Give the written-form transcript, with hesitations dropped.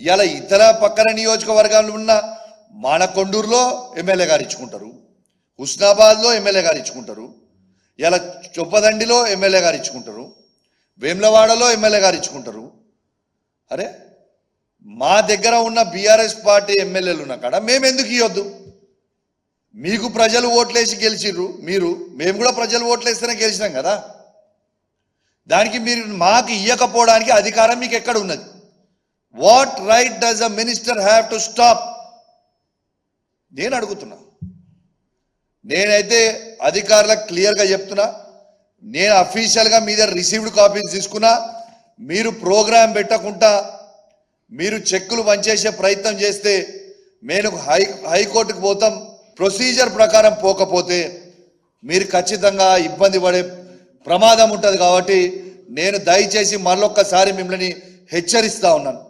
ఇలా ఇతర పక్కన నియోజకవర్గాలు ఉన్న మానకొండూరులో ఎమ్మెల్యే గారు ఇచ్చుకుంటారు, హుస్నాబాద్లో ఎమ్మెల్యే గారు ఇచ్చుకుంటారు, ఇలా చొప్పదండిలో ఎమ్మెల్యే గారు ఇచ్చుకుంటారు, వేములవాడలో ఎమ్మెల్యే గారు ఇచ్చుకుంటారు. అరే మా దగ్గర ఉన్న బీఆర్ఎస్ పార్టీ ఎమ్మెల్యేలు ఉన్న కాడ మేము ఎందుకు ఇవ్వద్దు? మీకు ప్రజలు ఓట్లేసి గెలిచిర్రు, మేము కూడా ప్రజలు ఓట్లేస్తేనే గెలిచినాం కదా. దానికి మీరు మాకు ఇవ్వకపోవడానికి అధికారం మీకు ఎక్కడ ఉన్నది? What right does a minister have to stop? నేను అడుగుతున్నా. నేనైతే అధికారులకు క్లియర్గా చెప్తున్నా, నేను అఫీషియల్గా మీ దగ్గర రిసీవ్డ్ కాపీస్ తీసుకున్నా. మీరు ప్రోగ్రాం పెట్టకుండా మీరు చెక్కులు వంచేసే ప్రయత్నం చేస్తే నేను హైకోర్టుకు పోతాం. ప్రొసీజర్ ప్రకారం పోకపోతే మీరు ఖచ్చితంగా ఇబ్బంది పడే ప్రమాదం ఉంటుంది. కాబట్టి నేను దయచేసి మరొక్కసారి మిమ్మల్ని హెచ్చరిస్తా ఉన్నాను.